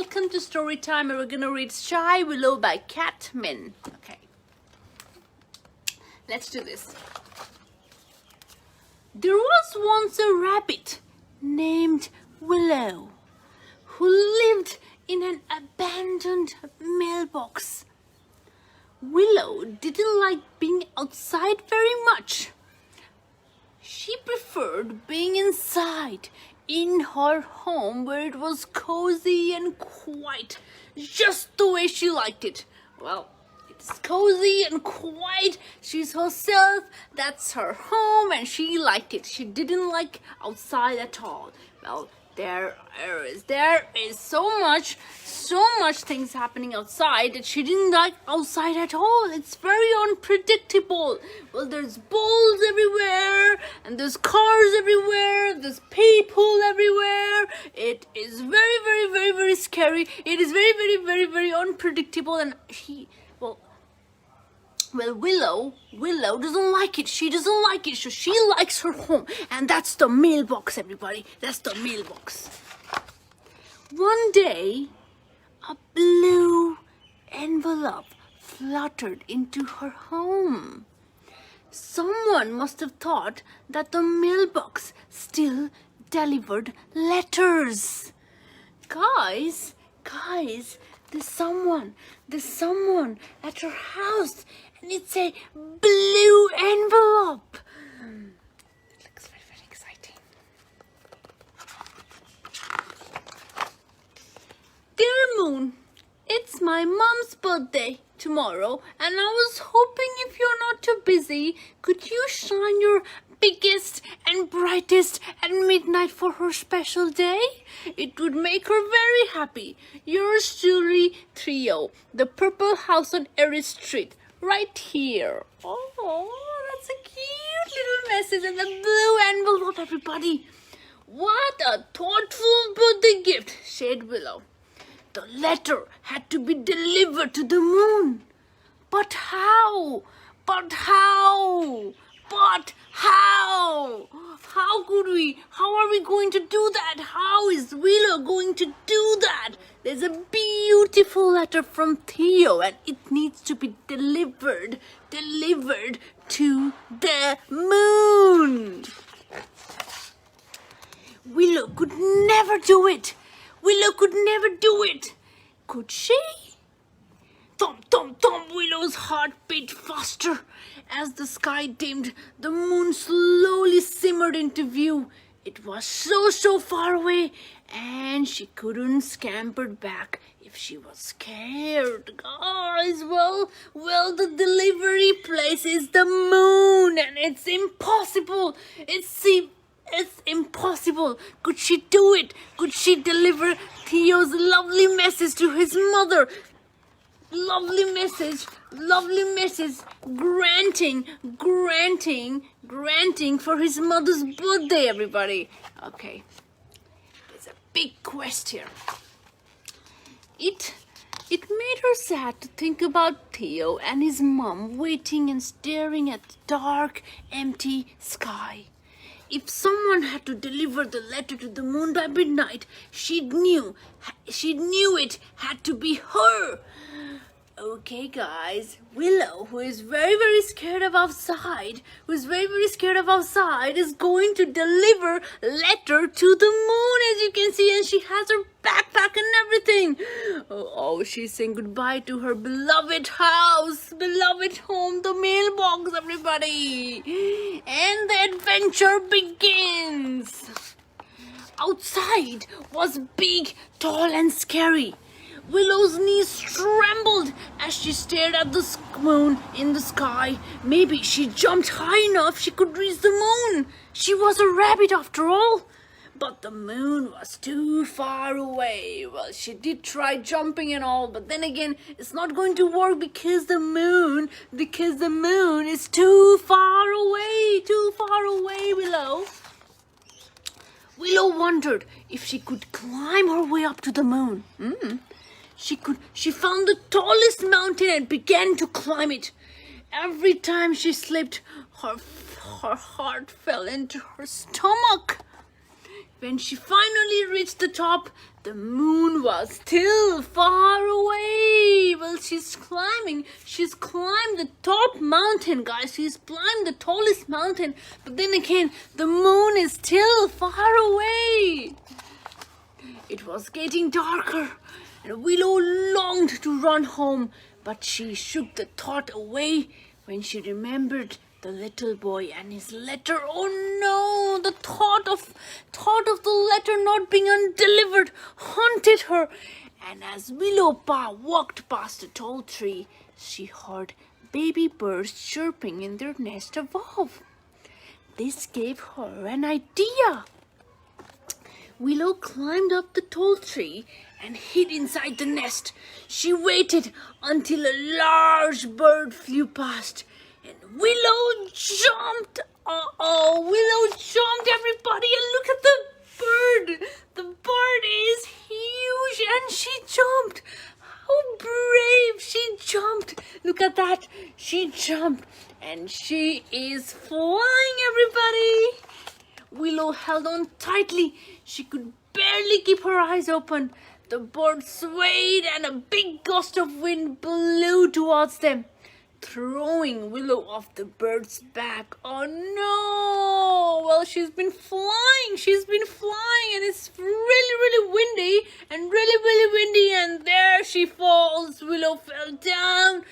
welcome to Storytime, and we're gonna read Shy Willow by Catmin. Okay, let's do this. There was once a rabbit named Willow who lived in an abandoned mailbox. Willow didn't like being outside very much. She preferred being inside in her home where it was cozy and quiet, just the way she liked it. Well, it's cozy and quiet. She's herself. That's her home, and she liked it. She didn't like outside at all. Well, there is so much things happening outside that she didn't like outside at all. It's very unpredictable. Well, there's balls everywhere, and there's cars everywhere, there's people everywhere. It is very scary. It is very unpredictable, and Willow doesn't like it. She doesn't like it, so she likes her home. And that's the mailbox, everybody. That's the mailbox. One day, a blue envelope fluttered into her home. Someone must have thought that the mailbox still delivered letters. Guys, there's someone at her house. And it's a blue envelope. It looks very exciting. Dear Moon, it's my mom's birthday tomorrow, and I was hoping, if you're not too busy, could you shine your biggest and brightest at midnight for her special day? It would make her very happy. Yours truly, Theo, the Purple House on AEST Street. Right here. Oh, that's a cute little message in the blue envelope, everybody. What a thoughtful birthday gift, said Willow. The letter had to be delivered to the moon. But how? How are we going to do that? How is Willow going to do that? There's a beautiful letter from Theo, and it needs to be delivered to the moon. Willow could never do it. Could she? Thump, thump, thump. Willow's heart beat faster. As the sky dimmed, the moon slowly simmered into view. It was so far away, and she couldn't scamper back if she was scared. Guys, well, the delivery place is the moon, and it's impossible. It's impossible. Could she do it? Could she deliver Theo's lovely message to his mother? Lovely message, granting for his mother's birthday, everybody. Okay, there's a big quest here. It made her sad to think about Theo and his mom waiting and staring at the dark, empty sky. If someone had to deliver the letter to the moon by midnight, she knew it had to be her. Okay, guys, Willow, who is very scared of outside, is going to deliver letter to the moon, as you can see, and she has her backpack and everything. Oh, she's saying goodbye to her beloved house, beloved home, the mailbox, everybody. And the adventure begins. Outside was big, tall, and scary. Willow's knees trembled as she stared at the moon in the sky. Maybe she jumped high enough she could reach the moon. She was a rabbit after all. But the moon was too far away. Well, she did try jumping and all, but then again, it's not going to work because the moon is too far away, Willow. Willow wondered if she could climb her way up to the moon. She found the tallest mountain and began to climb it. Every time she slipped, her heart fell into her stomach. When she finally reached the top, the moon was still far away. Well, she's climbed the top mountain, guys. She's climbed the tallest mountain. But then again, the moon is still far away. It was getting darker, and Willow longed to run home, but she shook the thought away when she remembered the little boy and his letter. Oh no, the thought of the letter not being undelivered haunted her. And as Willow walked past a tall tree, she heard baby birds chirping in their nest above. This gave her an idea. Willow climbed up the tall tree and hid inside the nest. She waited until a large bird flew past, and Willow jumped. Willow jumped, everybody, and look at the bird. The bird is huge, and she jumped. How brave! She jumped. Look at that. She jumped, and she is flying, everybody. Willow held on tightly. She could barely keep her eyes open. The bird swayed, and a big gust of wind blew towards them, throwing Willow off the bird's back. Oh no! Well, she's been flying, and it's really windy, and there she falls. Willow fell down,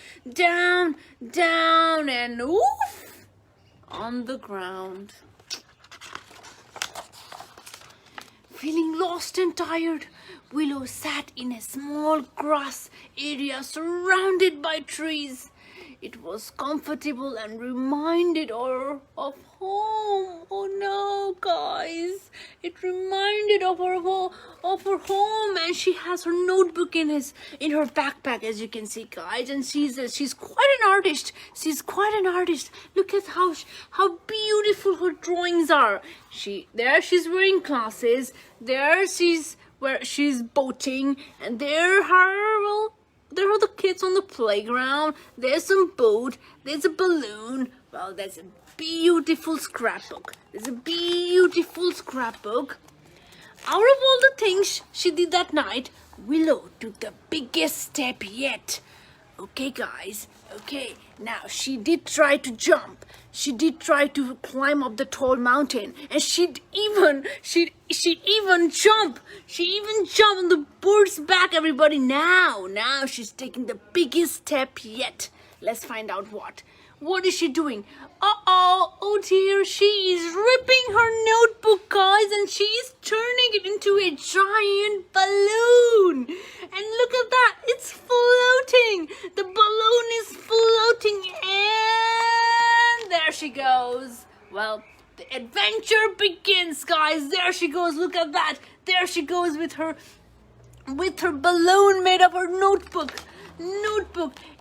and oof, on the ground. Feeling lost and tired, Willow sat in a small grass area surrounded by trees. It was comfortable and reminded her of home. Oh no, guys. It reminded of her home, and she has her notebook in her backpack, as you can see, guys. And she's quite an artist. Look at how beautiful her drawings are. She's wearing glasses. There she's boating, and there are the kids on the playground. There's some boat. There's a balloon. Well, there's a beautiful scrapbook. Out of all the things she did that night, Willow took the biggest step yet. Okay, guys. Okay, now she did try to jump. She did try to climb up the tall mountain, and she even jumped. She even jumped on the bird's back, everybody. Now she's taking the biggest step yet. Let's find out what. What is she doing? Oh dear, she is ripping her notebook, guys, and she is turning it into a giant balloon. And look at that, it's floating. The balloon is floating, and there she goes. Well, the adventure begins, guys. There she goes, look at that. There she goes with her balloon made of her notebook.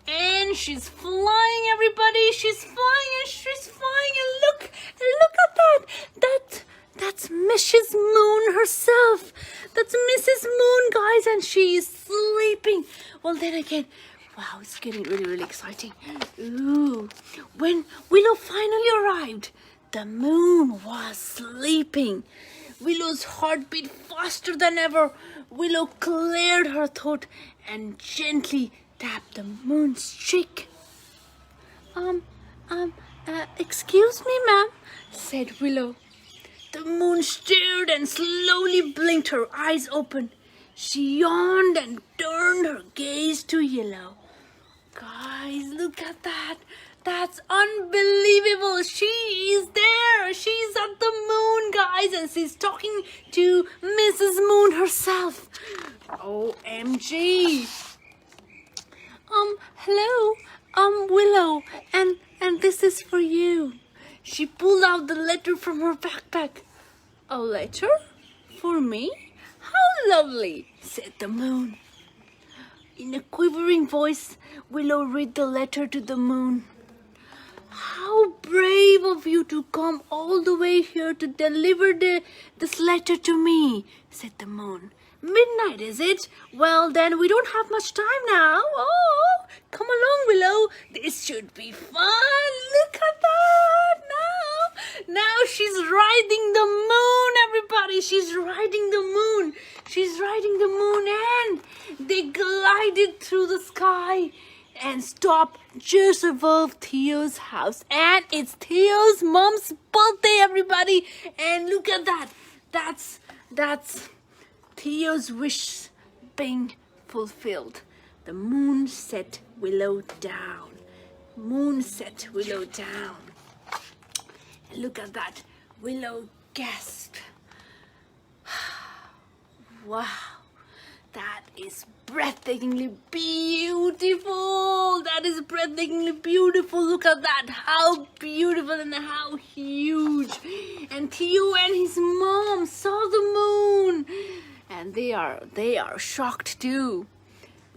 And she's flying, everybody. She's flying, and look at that. That's Mrs. Moon herself. That's Mrs. Moon, guys, and she is sleeping. Well, then again, wow, it's getting really exciting. Ooh, when Willow finally arrived, the moon was sleeping. Willow's heart beat faster than ever. Willow cleared her throat and gently tapped the moon's cheek. Excuse me, ma'am, said Willow. The moon stared and slowly blinked her eyes open. She yawned and turned her gaze to Yellow. Guys, look at that. That's unbelievable. She is there. She's at the moon, guys, and she's talking to Mrs. Moon herself. OMG. Hello, Willow, and this is for you. She pulled out the letter from her backpack. A letter? For me? How lovely, said the moon. In a quivering voice, Willow read the letter to the moon. How brave of you to come all the way here to deliver this letter to me, said the moon. Midnight, is it? Well, then we don't have much time now. Oh, come along, Willow. This should be fun. Look at that now. Now she's riding the moon, everybody. She's riding the moon. She's riding the moon, and they glided through the sky and stopped just above Theo's house. And it's Theo's mom's birthday, everybody. And look at that. That's Theo's wish being fulfilled. The moon set Willow down. Moon set Willow down. And look at that. Willow gasped. Wow. That is breathtakingly beautiful. That is breathtakingly beautiful. Look at that. How beautiful and how huge. And Theo and his mom saw the moon. And they are shocked too.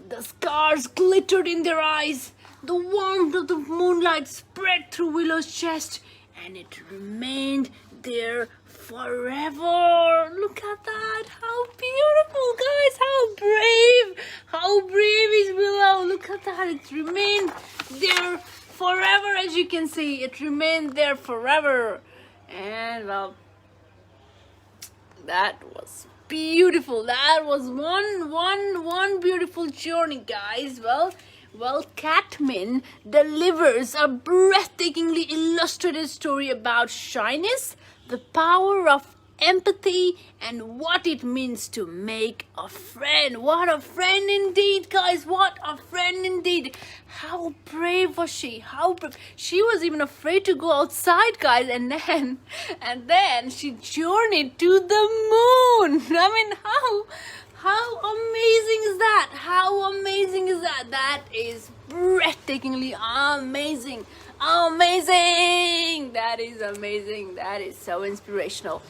The stars glittered in their eyes. The warmth of the moonlight spread through Willow's chest, and it remained there forever. Look at that. How beautiful, guys. How brave. How brave is Willow. Look at that. It remained there forever, as you can see. It remained there forever. And, well, that was beautiful. That was one beautiful journey, guys. Well, Catman delivers a breathtakingly illustrated story about shyness, the power of empathy, and what it means to make a friend. What a friend indeed, guys. What a friend indeed. How brave was she? How brave. She was even afraid to go outside, guys. And then she journeyed to the moon. I mean, how amazing is that? How amazing is that? That is breathtakingly amazing. Amazing. That is amazing. That is so inspirational.